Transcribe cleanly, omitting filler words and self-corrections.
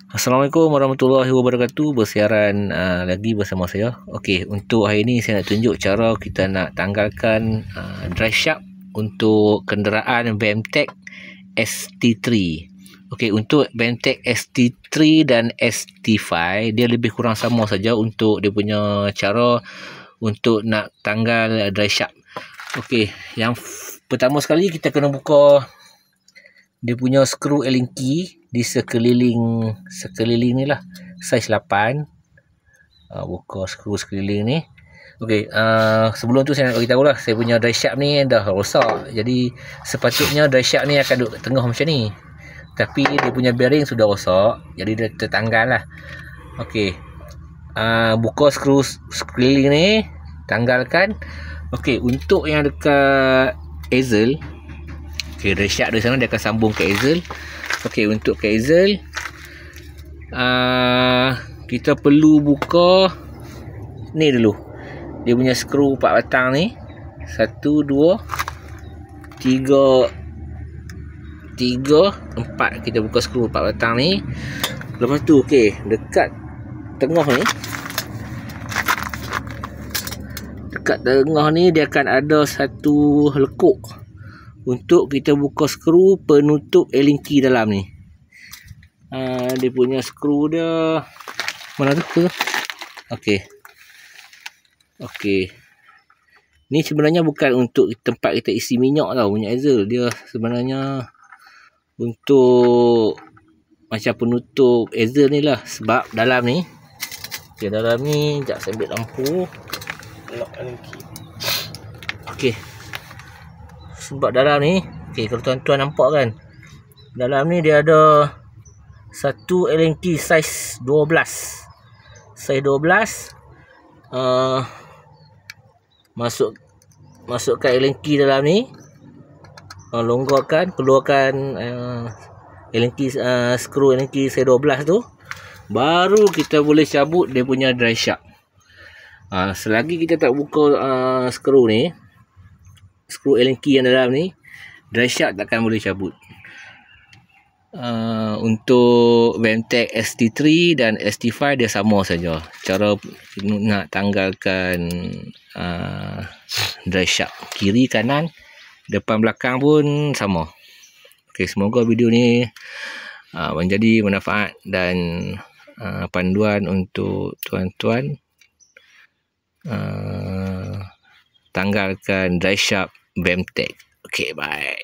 Assalamualaikum warahmatullahi wabarakatuh. Bersiaran lagi bersama saya. Okey, untuk hari ini saya nak tunjuk cara kita nak tanggalkan drive shaft untuk kenderaan BMTech ST3. Okey, untuk BMTech ST3 dan ST5 dia lebih kurang sama saja untuk dia punya cara untuk nak tanggal drive shaft. Okey, yang pertama sekali kita kena buka dia punya skru Allen key di sekeliling ni lah, saiz 8. Buka skru sekeliling ni. Okey, sebelum tu saya nak beritahu lah, saya punya drive shaft ni dah rosak. Jadi sepatutnya drive shaft ni akan duduk kat tengah macam ni, tapi dia punya bearing sudah rosak, jadi dia tertanggal lah. Okey, buka skru sekeliling ni, tanggalkan. Okey, untuk yang dekat axle, okey, drive shaft dari sana dia akan sambung ke axle. Okey, untuk ke axle kita perlu buka ni dulu, dia punya skru 4 batang ni. 1 2 3 4, kita buka skru 4 batang ni. Lepas tu okey, dekat tengah ni dia akan ada satu lekuk untuk kita buka skru penutup Allen key dalam ni. Dia punya skru dia mana tu? Okey. Ni sebenarnya bukan untuk tempat kita isi minyak tau, punya axle. Dia sebenarnya untuk macam penutup axle ni lah. Sebab dalam ni, sekejap saya ambil lampu. Okey. Sebab dalam ni, okey, kalau tuan-tuan nampak kan, dalam ni dia ada satu Allen key saiz 12. Saiz 12. Masukkan Allen key dalam ni. Longgarkan, keluarkan Allen key, skru Allen key saiz 12 tu. Baru kita boleh cabut dia punya drive shaft. Selagi kita tak buka skru ni, skru Allen key yang dalam ni, drive shaft takkan boleh cabut. Untuk BMTech ST3 dan ST5 dia sama saja. Cara nak tanggalkan drive shaft, kiri kanan, depan belakang pun sama. Okey, semoga video ni menjadi manfaat dan panduan untuk tuan-tuan tanggalkan drive shaft BMTech. Okey, bye.